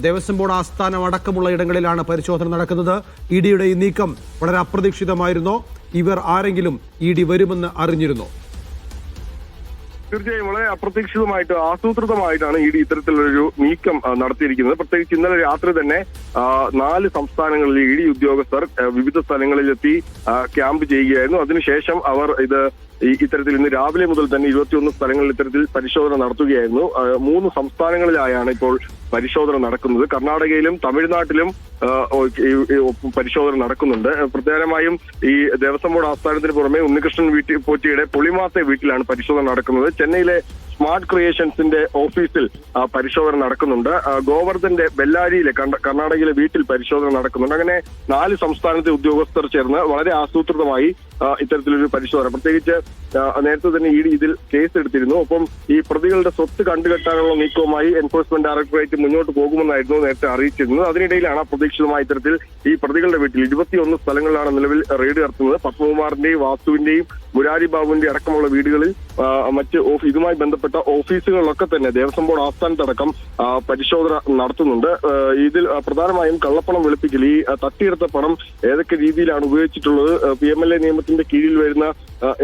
Devaswom board ആസ്ഥാനം അടക്കമുള്ള ഇടങ്ങളിലാണ് പരിശോധന നടക്കുന്നത്. ഇ ഡിയുടെ ഈ നീക്കം വളരെ അപ്രതീക്ഷിതമായിരുന്നോ? ഇവർ ആരെങ്കിലും ഇ ഡി വരുമെന്ന് അറിഞ്ഞിരുന്നോ? തീർച്ചയായും വളരെ അപ്രതീക്ഷിതമായിട്ട് ആസൂത്രിതമായിട്ടാണ് ഇ ഡി ഇത്തരത്തിലൊരു നീക്കം നടത്തിയിരിക്കുന്നത്. പ്രത്യേകിച്ച് ഇന്നലെ രാത്രി തന്നെ 4 സംസ്ഥാനങ്ങളിലെ ഇ ഡി ഉദ്യോഗസ്ഥർ വിവിധ സ്ഥലങ്ങളിലെത്തി ക്യാമ്പ് ചെയ്യുകയായിരുന്നു. അതിനുശേഷം അവർ ഇത്തരത്തിൽ ഇന്ന് രാവിലെ മുതൽ തന്നെ 21 സ്ഥലങ്ങളിൽ ഇത്തരത്തിൽ പരിശോധന നടത്തുകയായിരുന്നു. 3 സംസ്ഥാനങ്ങളിലായാണ് ഇപ്പോൾ പരിശോധന നടക്കുന്നത്. കർണാടകയിലും തമിഴ്നാട്ടിലും പരിശോധന നടക്കുന്നുണ്ട്. പ്രധാനമായും ഈ ദേവസ്വം ബോർഡ് ആസ്ഥാനത്തിന് പുറമെ ഉണ്ണികൃഷ്ണൻ പോറ്റിയുടെ പുളിമാത്തെ വീട്ടിലാണ് പരിശോധന നടക്കുന്നത്. ചെന്നൈയിലെ സ്മാർട്ട് ക്രിയേഷൻസിന്റെ ഓഫീസിൽ പരിശോധന നടക്കുന്നുണ്ട്. ഗോവർദ്ധന്റെ ബെല്ലാരിയിലെ കർണാടകയിലെ വീട്ടിൽ പരിശോധന നടക്കുന്നുണ്ട്. അങ്ങനെ 4 സംസ്ഥാനത്തെ ഉദ്യോഗസ്ഥർ ചേർന്ന് വളരെ ആസൂത്രിതമായി ഇത്തരത്തിലൊരു പരിശോധന, പ്രത്യേകിച്ച് നേരത്തെ തന്നെ ഇ ഡി ഇതിൽ കേസ് എടുത്തിരുന്നു. ഒപ്പം ഈ പ്രതികളുടെ സ്വത്ത് കണ്ടുകെട്ടാനുള്ള നീക്കവുമായി എൻഫോഴ്സ്മെന്റ് ഡയറക്ടറേറ്റ് മുന്നോട്ട് പോകുമെന്നായിരുന്നു നേരത്തെ അറിയിച്ചിരുന്നത്. അതിനിടയിലാണ് അപ്രതീക്ഷിതമായ ഇത്തരത്തിൽ ഈ പ്രതികളുടെ വീട്ടിൽ 21 സ്ഥലങ്ങളിലാണ് നിലവിൽ റെയ്ഡ് നടത്തുന്നത്. പത്മകുമാറിന്റെയും വാസുവിന്റെയും മുരാരി ബാബുവിന്റെ അടക്കമുള്ള വീടുകളിൽ മറ്റ് ഇതുമായി ബന്ധപ്പെട്ട ഓഫീസുകളിലൊക്കെ തന്നെ ദേവസ്വം ബോർഡ് ആസ്ഥാനത്തടക്കം പരിശോധന നടത്തുന്നുണ്ട്. ഇതിൽ പ്രധാനമായും കള്ളപ്പണം വെളുപ്പിക്കൽ, ഈ തട്ടിയെടുത്ത പണം ഏതൊക്കെ രീതിയിലാണ് ഉപയോഗിച്ചിട്ടുള്ളത്, PMLA നിയമത്തിന്റെ കീഴിൽ വരുന്ന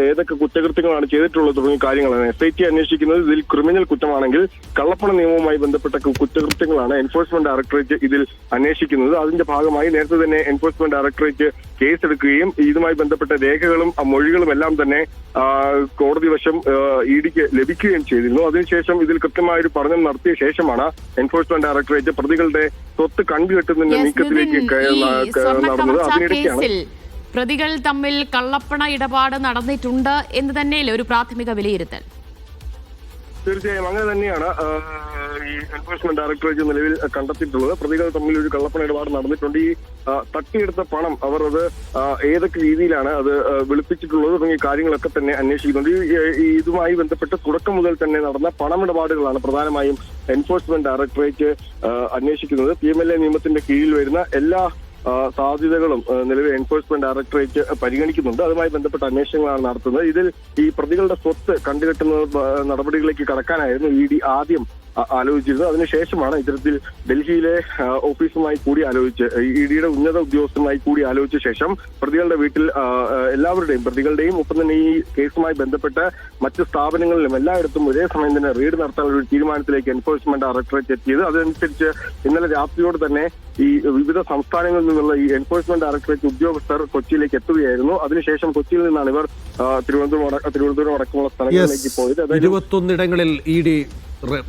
ഏതൊക്കെ കുറ്റകൃത്യങ്ങളാണ് ചെയ്തിട്ടുള്ളത് തുടങ്ങിയ കാര്യങ്ങളാണ് SIT അന്വേഷിക്കുന്നത്. ഇതിൽ ക്രിമിനൽ കുറ്റമാണെങ്കിൽ കള്ളപ്പണ നിയമവുമായി ബന്ധപ്പെട്ട കുറ്റകൃത്യങ്ങളാണ് എൻഫോഴ്സ്മെന്റ് ഡയറക്ടറേറ്റ് ഇതിൽ അന്വേഷിക്കുന്നത്. അതിന്റെ ഭാഗമായി നേരത്തെ തന്നെ എൻഫോഴ്സ്മെന്റ് ഡയറക്ടറേറ്റ് കേസെടുക്കുകയും ഇതുമായി ബന്ധപ്പെട്ട രേഖകളും മൊഴികളും എല്ലാം തന്നെ കോടതി വശം ഇ ഡിക്ക് ലഭിക്കുകയും ചെയ്തിരുന്നു. അതിനുശേഷം ഇതിൽ കൃത്യമായൊരു പഠനം നടത്തിയ ശേഷമാണ് എൻഫോഴ്സ്മെന്റ് ഡയറക്ടറേറ്റ് പ്രതികളുടെ സ്വത്ത് കണ്ടുകെട്ടുന്നതിന്റെ നീക്കത്തിലേക്ക് നടന്നത്. അതിനിടയ്ക്കാണ് പ്രതികൾ തമ്മിൽ കള്ളപ്പണ ഇടപാട് നടന്നിട്ടുണ്ട് എന്ന് തന്നെയല്ലേ ഒരു പ്രാഥമിക വിലയിരുത്തൽ? തീർച്ചയായും അങ്ങനെ തന്നെയാണ് ഈ എൻഫോഴ്സ്മെന്റ് ഡയറക്ടറേറ്റ് നിലവിൽ കണ്ടെത്തിയിട്ടുള്ളത്. പ്രതികൾ തമ്മിൽ ഒരു കള്ളപ്പണ ഇടപാട് നടന്നിട്ടുണ്ട്. ഈ തട്ടിയെടുത്ത പണം അവർ ഏതൊക്കെ രീതിയിലാണ് അത് വെളുപ്പിച്ചിട്ടുള്ളത് തുടങ്ങിയ കാര്യങ്ങളൊക്കെ തന്നെ അന്വേഷിക്കുന്നുണ്ട്. ഇതുമായി ബന്ധപ്പെട്ട് തുടക്കം മുതൽ തന്നെ നടന്ന പണമിടപാടുകളാണ് പ്രധാനമായും എൻഫോഴ്സ്മെന്റ് ഡയറക്ടറേറ്റ് അന്വേഷിക്കുന്നത്. PMLA നിയമത്തിന്റെ കീഴിൽ വരുന്ന എല്ലാ സാധ്യതകളും നിലവിൽ എൻഫോഴ്സ്മെന്റ് ഡയറക്ടറേറ്റ് പരിഗണിക്കുന്നുണ്ട്. അതുമായി ബന്ധപ്പെട്ട അന്വേഷണങ്ങളാണ് നടത്തുന്നത്. ഇതിൽ ഈ പ്രതികളുടെ സ്വത്ത് കണ്ടുകെട്ടുന്ന നടപടികളിലേക്ക് കടക്കാനായിരുന്നു ഇ ഡി ആദ്യം ആലോചിച്ചിരുന്നത്. അതിനുശേഷമാണ് ഇത്തരത്തിൽ ഡൽഹിയിലെ ഓഫീസുമായി കൂടി ആലോചിച്ച് ഇ ഡിയുടെ ഉന്നത ഉദ്യോഗസ്ഥരുമായി കൂടി ആലോചിച്ച ശേഷം പ്രതികളുടെ വീട്ടിൽ പ്രതികളുടെയും ഒപ്പം തന്നെ ഈ കേസുമായി ബന്ധപ്പെട്ട് മറ്റ് സ്ഥാപനങ്ങളിലും എല്ലായിടത്തും ഒരേ സമയം തന്നെ റെയ്ഡ് നടത്താനുള്ള ഒരു തീരുമാനത്തിലേക്ക് എൻഫോഴ്സ്മെന്റ് ഡയറക്ടറേറ്റ് എത്തിയത്. അതനുസരിച്ച് ഇന്നലെ രാത്രിയോട് തന്നെ ഈ വിവിധ സംസ്ഥാനങ്ങളിൽ നിന്നുള്ള ഈ എൻഫോഴ്സ്മെന്റ് ഡയറക്ടറേറ്റ് ഉദ്യോഗസ്ഥർ കൊച്ചിയിലേക്ക് എത്തുകയായിരുന്നു. അതിനുശേഷം കൊച്ചിയിൽ നിന്നാണ് ഇവർ തിരുവനന്തപുരം അടക്കമുള്ള സ്ഥലങ്ങളിലേക്ക് പോയത്. 21 ഇടങ്ങളിൽ ഇ ഡി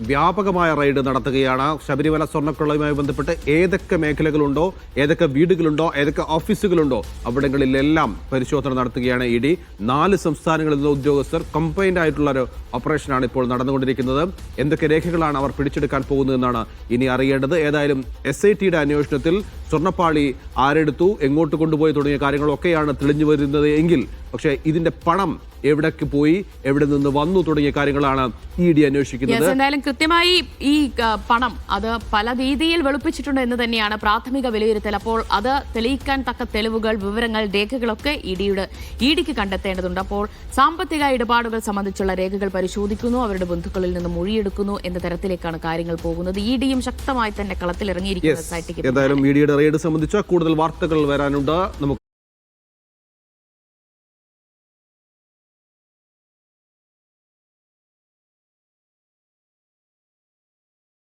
വ്യാപകമായ റെയ്ഡ് നടത്തുകയാണ്. ശബരിമല സ്വർണ്ണക്കൊള്ളയുമായി ബന്ധപ്പെട്ട് ഏതൊക്കെ മേഖലകളുണ്ടോ, ഏതൊക്കെ വീടുകളുണ്ടോ, ഏതൊക്കെ ഓഫീസുകളുണ്ടോ അവിടങ്ങളിലെല്ലാം പരിശോധന നടത്തുകയാണ് ഇ ഡി. 4 സംസ്ഥാനങ്ങളിൽ നിന്നുള്ള ഉദ്യോഗസ്ഥർ കമ്പൈൻഡ് ആയിട്ടുള്ള ഒരു ഓപ്പറേഷനാണ് ഇപ്പോൾ നടന്നുകൊണ്ടിരിക്കുന്നത്. എന്തൊക്കെ രേഖകളാണ് അവർ പിടിച്ചെടുക്കാൻ പോകുന്നതെന്നാണ് ഇനി അറിയേണ്ടത്. ഏതായാലും SITയുടെ അന്വേഷണത്തിൽ സ്വർണ്ണപ്പാളി ആരെടുത്തു, എങ്ങോട്ട് കൊണ്ടുപോയി തുടങ്ങിയ കാര്യങ്ങളൊക്കെയാണ് തെളിഞ്ഞു വരുന്നത് എങ്കിൽ, പക്ഷേ ഇതിന്റെ പണം എവിടേക്ക് പോയി, എവിടെ നിന്ന് വന്നു തുടങ്ങിയ കാര്യങ്ങളാണ് ഇ ഡി അന്വേഷിക്കുന്നത്. എന്തായാലും കൃത്യമായി ഈ പണം അത് പല രീതിയിൽ വെളുപ്പിച്ചിട്ടുണ്ട് എന്ന് തന്നെയാണ് പ്രാഥമിക വിലയിരുത്തൽ. അപ്പോൾ അത് തെളിയിക്കാൻ തക്ക തെളിവുകൾ, വിവരങ്ങൾ, രേഖകളൊക്കെ ഇ ഡിക്ക് കണ്ടെത്തേണ്ടതുണ്ട്. അപ്പോൾ സാമ്പത്തിക ഇടപാടുകൾ സംബന്ധിച്ചുള്ള രേഖകൾ പരിശോധിക്കുന്നു, അവരുടെ ബന്ധുക്കളിൽ നിന്ന് മൊഴിയെടുക്കുന്നു എന്ന തരത്തിലേക്കാണ് കാര്യങ്ങൾ പോകുന്നത്. ഇ ഡിയും ശക്തമായി തന്നെ കളത്തിലിറങ്ങിയിരിക്കുന്നത്. ഏതായാലും ഇ ഡിയുടെ റെയ്ഡ് സംബന്ധിച്ച കൂടുതൽ വാർത്തകൾ വരാനുണ്ട്. നമുക്ക്